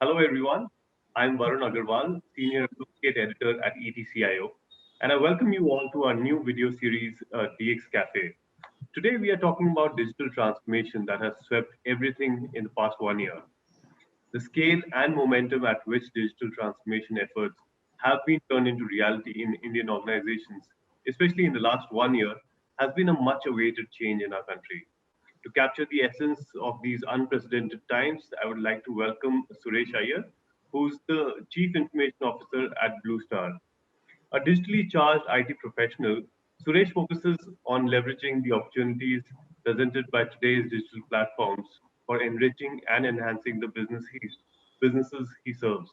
Hello, everyone. I'm Varun Agarwal, Senior Associate Editor at ETCIO, and I welcome you all to our new video series, DX Cafe. Today, we are talking about digital transformation that has swept everything in the past 1 year. The scale and momentum at which digital transformation efforts have been turned into reality in Indian organizations, especially in the last 1 year, has been a much awaited change in our country. To capture the essence of these unprecedented times, I would like to welcome Suresh Iyer, who's the Chief Information Officer at Blue Star. A digitally charged IT professional, Suresh focuses on leveraging the opportunities presented by today's digital platforms for enriching and enhancing the businesses he serves.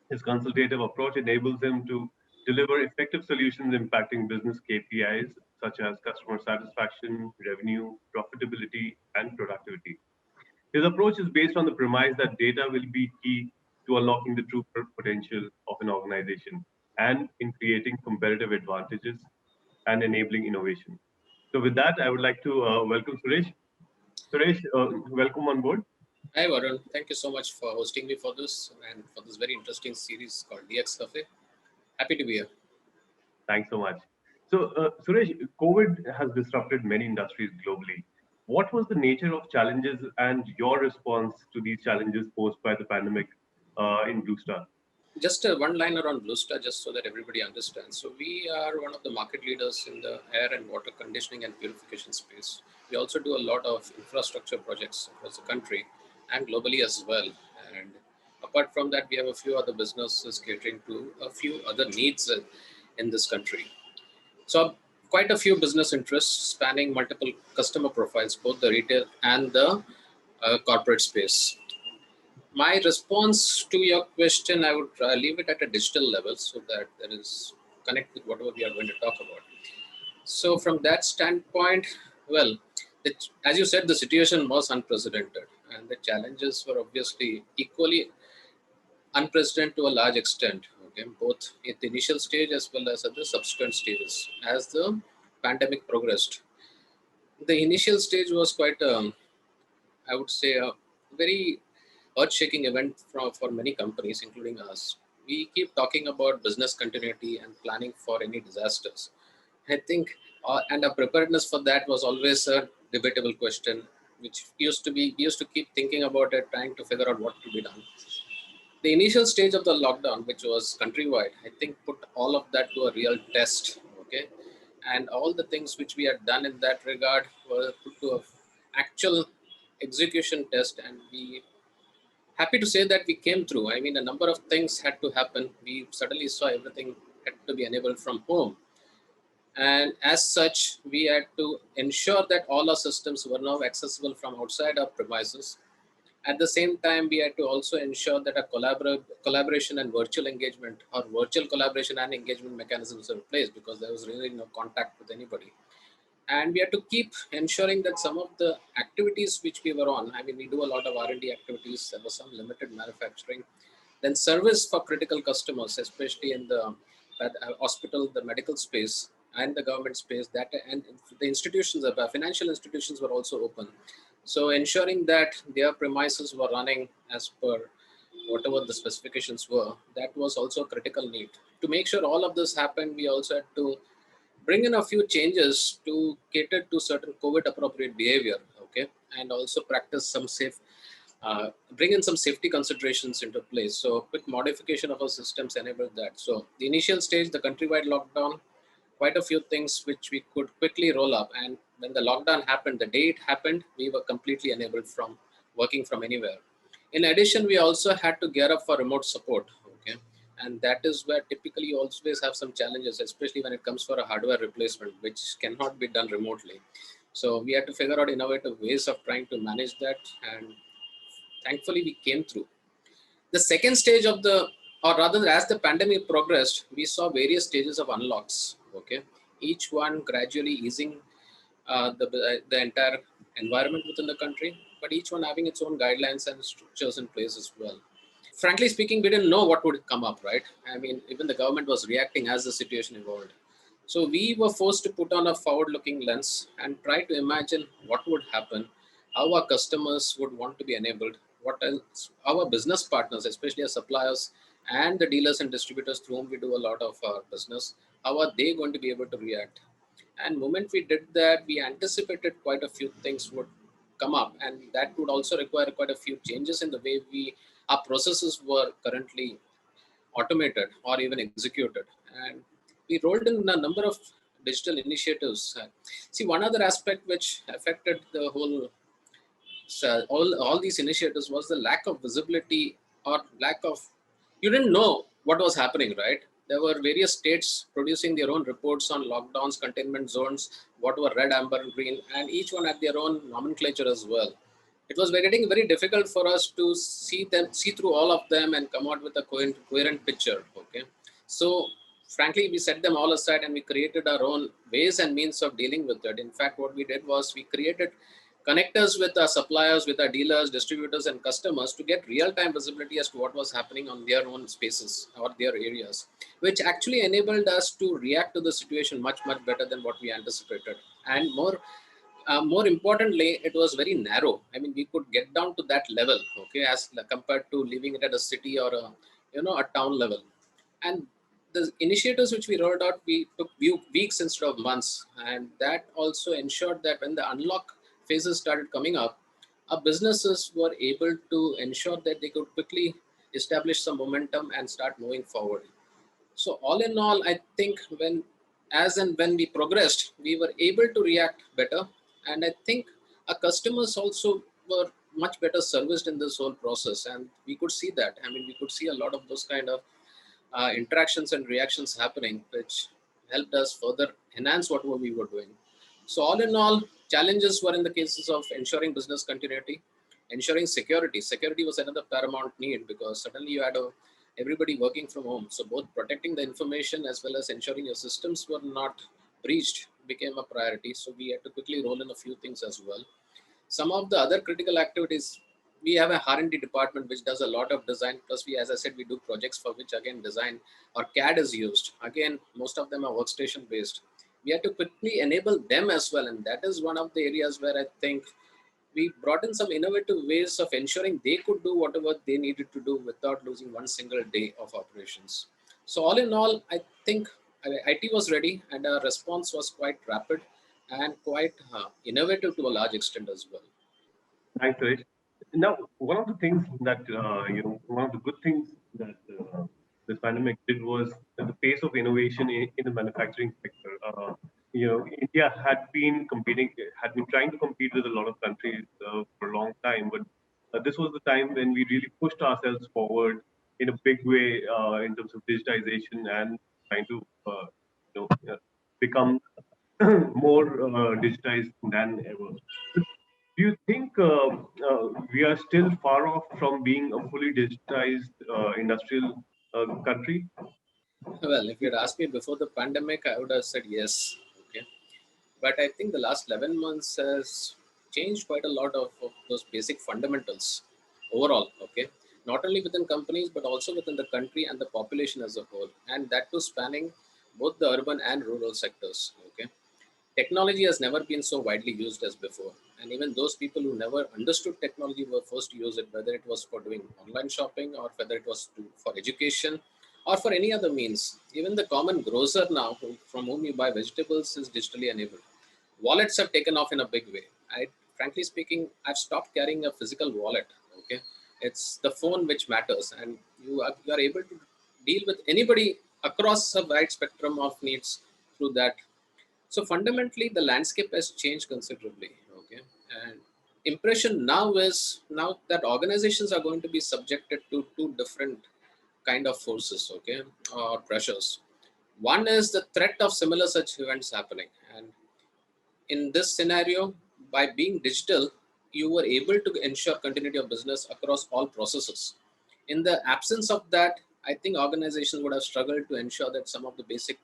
His consultative approach enables him to deliver effective solutions impacting business KPIs such as customer satisfaction, revenue, profitability, and productivity. His approach is based on the premise that data will be key to unlocking the true potential of an organization and in creating competitive advantages and enabling innovation. So, with that, I would like to welcome Suresh. Suresh, welcome on board. Hi Varun, thank you so much for hosting me for this and for this very interesting series called DX Cafe. Happy to be here. Thanks so much. So, Suresh, COVID has disrupted many industries globally. What was the nature of challenges and your response to these challenges posed by the pandemic in Blue Star? Just one liner on Blue Star, just so that everybody understands. So we are one of the market leaders in the air and water conditioning and purification space. We also do a lot of infrastructure projects across the country and globally as well. And apart from that, we have a few other businesses catering to a few other needs in this country. So quite a few business interests spanning multiple customer profiles, both the retail and the corporate space. My response to your question, I would leave it at a digital level so that there is connect with whatever we are going to talk about. So from that standpoint, well, as you said, the situation was unprecedented and the challenges were obviously equally unprecedented to a large extent, okay, both at the initial stage as well as at the subsequent stages. As the pandemic progressed, the initial stage was quite, I would say, a very earth-shaking event for many companies, including us. We keep talking about business continuity and planning for any disasters. I think, and our preparedness for that was always a debatable question, which we used to keep thinking about it, trying to figure out what to be done. The initial stage of the lockdown, which was countrywide, I think put all of that to a real test. Okay, and all the things which we had done in that regard were put to a actual execution test, and we happy to say that we came through. I mean, a number of things had to happen. We suddenly saw everything had to be enabled from home, and as such, we had to ensure that all our systems were now accessible from outside our premises. At the same time, we had to also ensure that a collaboration and virtual engagement or virtual collaboration and engagement mechanisms were in place because there was really no contact with anybody. And we had to keep ensuring that some of the activities which we were on, I mean, we do a lot of R&D activities, there was some limited manufacturing, then service for critical customers, especially in the hospital, the medical space, and the government space, that and the institutions, the financial institutions were also open. So ensuring that their premises were running as per whatever the specifications were, that was also a critical need. To make sure all of this happened, we also had to bring in a few changes to cater to certain COVID appropriate behavior, okay, and also practice some bring in some safety considerations into place. So quick modification of our systems enabled that. So the initial stage, the countrywide lockdown, quite a few things which we could quickly roll up. And when the lockdown happened, the day it happened, we were completely enabled from working from anywhere. In addition, we also had to gear up for remote support. Okay, and that is where typically you always have some challenges, especially when it comes for a hardware replacement, which cannot be done remotely. So we had to figure out innovative ways of trying to manage that, and thankfully we came through. The second stage of the, or rather, as the pandemic progressed, we saw various stages of unlocks. Okay, each one gradually easing the entire environment within the country, but each one having its own guidelines and structures in place as well. Frankly speaking, we didn't know what would come up, right? I mean, even the government was reacting as the situation evolved. So we were forced to put on a forward-looking lens and try to imagine what would happen, how our customers would want to be enabled, what else our business partners, especially our suppliers and the dealers and distributors through whom we do a lot of our business, how are they going to be able to react? And moment we did that, we anticipated quite a few things would come up, and that would also require quite a few changes in the way our processes were currently automated or even executed. And we rolled in a number of digital initiatives. See, one other aspect which affected the whole, so all these initiatives was the lack of visibility, or lack of, you didn't know what was happening, right? There were various states producing their own reports on lockdowns, containment zones, what were red, amber, and green, and each one had their own nomenclature as well. It was getting very difficult for us to see through all of them and come out with a coherent picture. Okay, so frankly, we set them all aside and we created our own ways and means of dealing with it. In fact, what we did was we created connectors with our suppliers, with our dealers, distributors, and customers to get real-time visibility as to what was happening on their own spaces or their areas, which actually enabled us to react to the situation much better than what we anticipated. And more importantly, it was very narrow. I mean, we could get down to that level, okay, as compared to leaving it at a city or a town level. And the initiatives which we rolled out, we took weeks instead of months, and that also ensured that when the unlock phases started coming up, our businesses were able to ensure that they could quickly establish some momentum and start moving forward. So all in all, I think as and when we progressed, we were able to react better, and I think our customers also were much better serviced in this whole process, and we could see that. I mean, we could see a lot of those kind of interactions and reactions happening, which helped us further enhance what we were doing. So all in all, challenges were in the cases of ensuring business continuity, ensuring security. Security was another paramount need, because suddenly you had everybody working from home. So both protecting the information as well as ensuring your systems were not breached became a priority. So we had to quickly roll in a few things as well. Some of the other critical activities, we have a R&D department which does a lot of design. Plus, as I said, we do projects for which again design or CAD is used. Again, most of them are workstation based. We had to quickly enable them as well, and that is one of the areas where I think we brought in some innovative ways of ensuring they could do whatever they needed to do without losing one single day of operations. So all in all, I think IT was ready, and our response was quite rapid and quite innovative to a large extent as well. Thanks, Suresh. Now, one of the things that, one of the good things that this pandemic did was the pace of innovation in the manufacturing sector. India had been trying to compete with a lot of countries for a long time, but this was the time when we really pushed ourselves forward in a big way in terms of digitization and trying to, become more digitized than ever. Do you think we are still far off from being a fully digitized industrial country? Well, if you had asked me before the pandemic, I would have said yes. Okay. But I think the last 11 months has changed quite a lot of those basic fundamentals overall. Okay. Not only within companies, but also within the country and the population as a whole. And that too spanning both the urban and rural sectors. Okay. Technology has never been so widely used as before. And even those people who never understood technology were forced to use it, whether it was for doing online shopping or whether it was for education or for any other means. Even the common grocer now, from whom you buy vegetables, is digitally enabled. Wallets have taken off in a big way. Frankly speaking, I've stopped carrying a physical wallet. Okay, it's the phone which matters, and you are able to deal with anybody across a wide spectrum of needs through that. So fundamentally, the landscape has changed considerably. Okay, and impression now that organizations are going to be subjected to two different kind of forces, okay, or pressures. One is the threat of similar such events happening, and in this scenario, by being digital, you were able to ensure continuity of business across all processes. In the absence of that, I think organizations would have struggled to ensure that some of the basic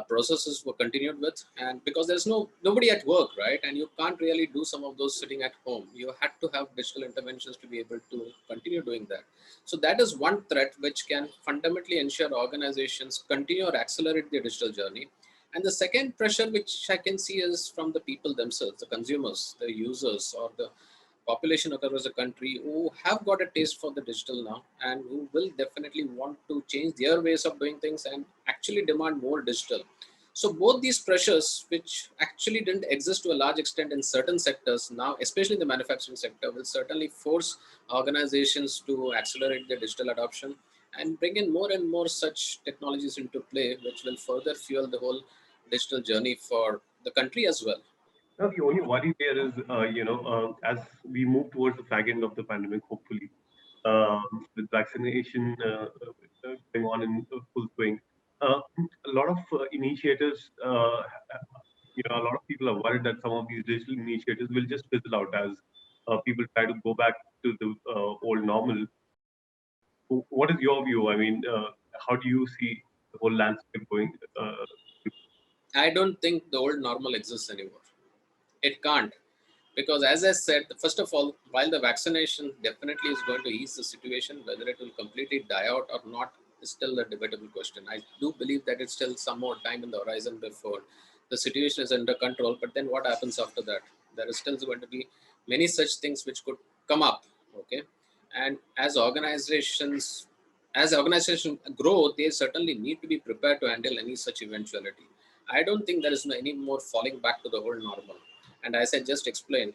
processes were continued with, and because there's nobody at work, right, and you can't really do some of those sitting at home, you had to have digital interventions to be able to continue doing that. So that is one threat which can fundamentally ensure organizations continue or accelerate their digital journey. And the second pressure which I can see is from the people themselves, the consumers, the users, or the population across the country who have got a taste for the digital now and who will definitely want to change their ways of doing things and actually demand more digital. So both these pressures, which actually didn't exist to a large extent in certain sectors now, especially in the manufacturing sector, will certainly force organizations to accelerate their digital adoption and bring in more and more such technologies into play, which will further fuel the whole digital journey for the country as well. Now, the only worry there is, as we move towards the fag end of the pandemic, hopefully, with vaccination going on in full swing, a lot of initiatives, a lot of people are worried that some of these digital initiatives will just fizzle out as people try to go back to the old normal. What is your view? I mean, how do you see the whole landscape going? I don't think the old normal exists anymore. It can't. Because as I said, first of all, while the vaccination definitely is going to ease the situation, whether it will completely die out or not is still a debatable question. I do believe that it's still some more time in the horizon before the situation is under control. But then what happens after that? There is still going to be many such things which could come up. Okay. And as organizations grow, they certainly need to be prepared to handle any such eventuality. I don't think there is any more falling back to the old normal. And as I just explained,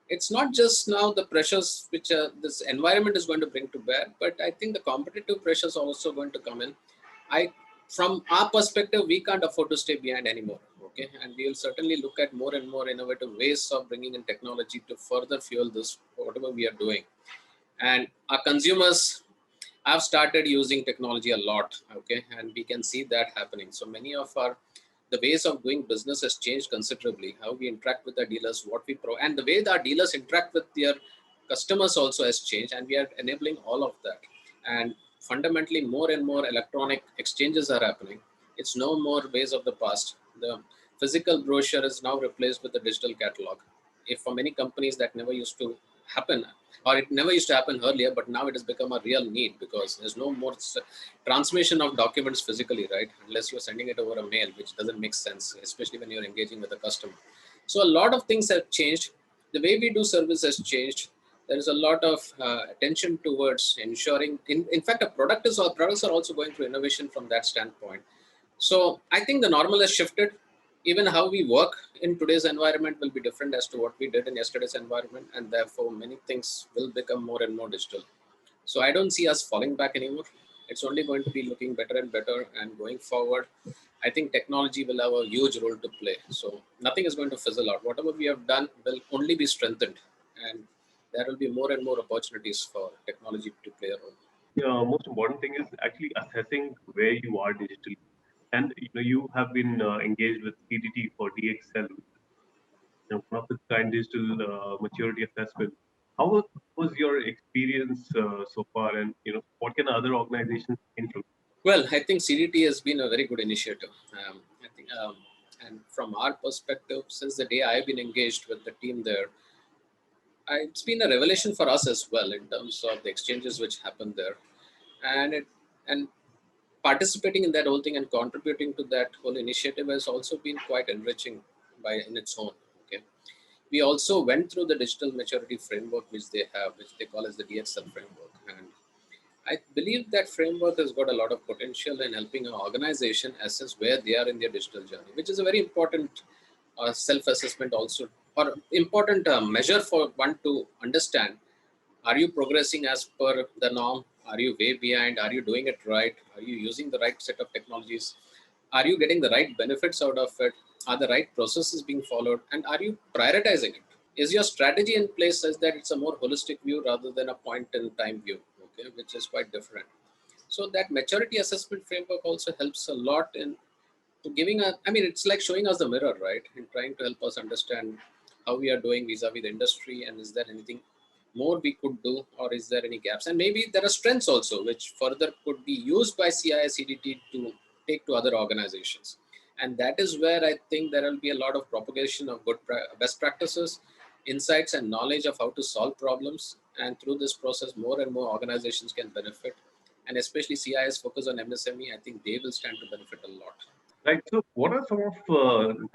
it's not just now the pressures which this environment is going to bring to bear, but I think the competitive pressures are also going to come in. From our perspective, we can't afford to stay behind anymore. Okay, and we will certainly look at more and more innovative ways of bringing in technology to further fuel this whatever we are doing. And our consumers have started using technology a lot. Okay, and we can see that happening. So many of our the ways of doing business has changed considerably. How we interact with the dealers, what we pro, and the way that our dealers interact with their customers also has changed, and we are enabling all of that. And fundamentally, more and more electronic exchanges are happening. It's no more ways of the past. The physical brochure is now replaced with the digital catalog. If for many companies that never used to happen, or it never used to happen earlier, but now it has become a real need because there's no more transmission of documents physically, right? Unless you're sending it over a mail, which doesn't make sense, especially when you're engaging with a customer. So a lot of things have changed. The way we do service has changed. There is a lot of attention towards ensuring, in fact, our products are also going through innovation from that standpoint. So I think the normal has shifted. Even how we work in today's environment will be different as to what we did in yesterday's environment, and therefore many things will become more and more digital. So I don't see us falling back anymore. It's only going to be looking better and better, and going forward, I think technology will have a huge role to play. So nothing is going to fizzle out. Whatever we have done will only be strengthened, and there will be more and more opportunities for technology to play a role. Most important thing is actually assessing where you are digitally. And you have been engaged with CDT for DXL, one of the kind digital maturity assessment. How was your experience so far, and what can other organizations gain from? Well, I think CDT has been a very good initiative. I think, and from our perspective, since the day I've been engaged with the team there, it's been a revelation for us as well in terms of the exchanges which happened there, and participating in that whole thing and contributing to that whole initiative has also been quite enriching by in its own. Okay, we also went through the digital maturity framework which they have, which they call as the DXL framework, and I believe that framework has got a lot of potential in helping an organization assess where they are in their digital journey, which is a very important self-assessment also, or important measure for one to understand. Are you progressing as per the norm? Are you way behind? Are you doing it right? Are you using the right set of technologies? Are you getting the right benefits out of it? Are the right processes being followed? And are you prioritizing it? Is your strategy in place such that it's a more holistic view rather than a point in time view, okay, which is quite different. So that maturity assessment framework also helps a lot in to giving a, I mean, it's like showing us the mirror, right? In trying to help us understand how we are doing vis-a-vis the industry, and is there anything more we could do, or is there any gaps? And maybe there are strengths also, which further could be used by CII-CDT to take to other organizations. And that is where I think there will be a lot of propagation of good best practices, insights, and knowledge of how to solve problems. And through this process, more and more organizations can benefit. And especially CIS focus on MSME, I think they will stand to benefit a lot. Right. So, what are some of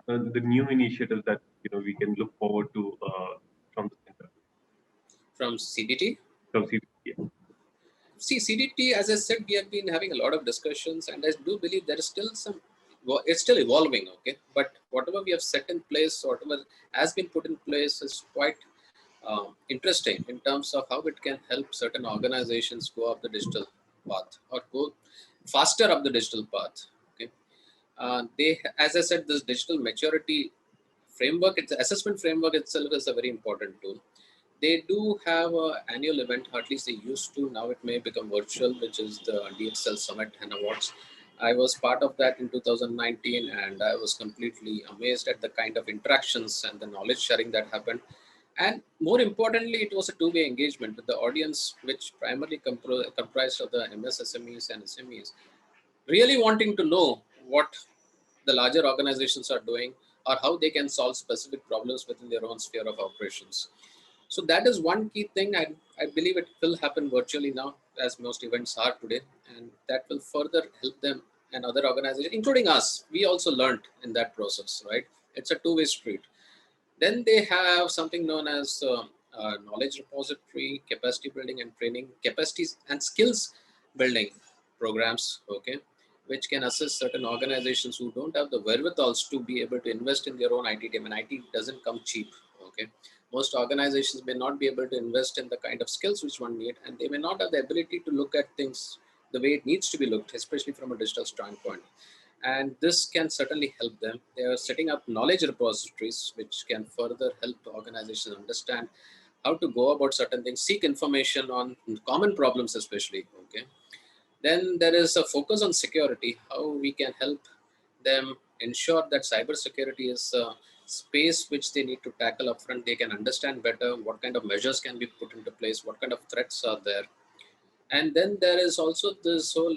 the new initiatives that we can look forward to from the center? From CDT? From CDT? See, CDT, as I said, we have been having a lot of discussions, and I do believe there is still it's still evolving, okay? But whatever we have set in place, whatever has been put in place is quite interesting in terms of how it can help certain organizations go up the digital path or go faster up the digital path, okay? As I said, this digital maturity framework, its assessment framework itself is a very important tool. They do have an annual event, or at least they used to. Now it may become virtual, which is the DXL Summit and Awards. I was part of that in 2019, and I was completely amazed at the kind of interactions and the knowledge sharing that happened. And more importantly, it was a two-way engagement with the audience, which primarily comprised of the MSSMEs and SMEs, really wanting to know what the larger organizations are doing or how they can solve specific problems within their own sphere of operations. So that is one key thing. I believe it will happen virtually now, as most events are today, and that will further help them and other organizations, including us. We also learned in that process, right? It's a two-way street. Then they have something known as knowledge repository, capacity building and training, capacities and skills building programs, okay, which can assist certain organizations who don't have the wherewithals to be able to invest in their own IT team. And IT doesn't come cheap, okay. Most organizations may not be able to invest in the kind of skills which one need, and they may not have the ability to look at things the way it needs to be looked, especially from a digital standpoint. And this can certainly help them. They are setting up knowledge repositories, which can further help organizations understand how to go about certain things, seek information on common problems, especially. Okay. Then there is a focus on security, how we can help them ensure that cybersecurity is a space which they need to tackle upfront. They can understand better what kind of measures can be put into place, what kind of threats are there. And then there is also this whole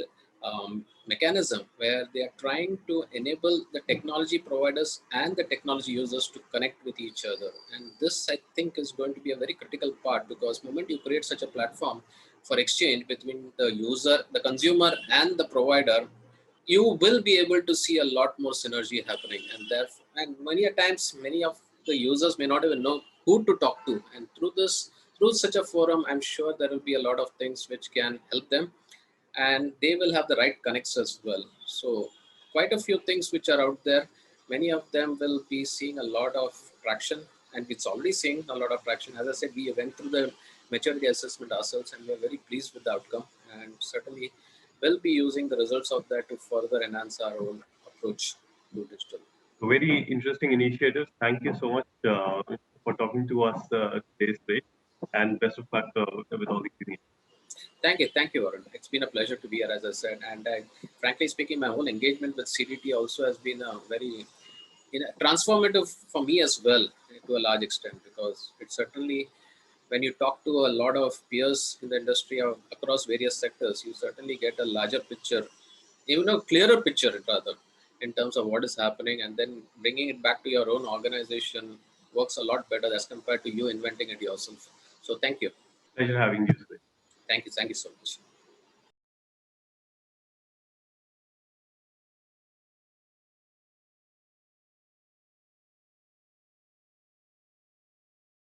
mechanism where they are trying to enable the technology providers and the technology users to connect with each other. And this, I think, is going to be a very critical part, because the moment you create such a platform for exchange between the user, the consumer, and the provider, you will be able to see a lot more synergy happening. And many a times, many of the users may not even know who to talk to. And through such a forum, I'm sure there will be a lot of things which can help them, and they will have the right connects as well. So quite a few things which are out there. Many of them will be seeing a lot of traction, and it's already seeing a lot of traction. As I said, we went through the maturity assessment ourselves, and we are very pleased with the outcome, and certainly will be using the results of that to further enhance our own approach to digital. Very interesting initiatives. Thank you so much for talking to us today, Suresh, and best of luck with all these things. Thank you, Varun. It's been a pleasure to be here, as I said. And frankly speaking, my whole engagement with CDT also has been a very transformative for me as well, to a large extent, because it certainly, when you talk to a lot of peers in the industry or across various sectors, you certainly get a larger picture, even a clearer picture rather, in terms of what is happening, and then bringing it back to your own organization works a lot better as compared to you inventing it yourself. So thank you. Pleasure having you, Suresh. Thank you so much.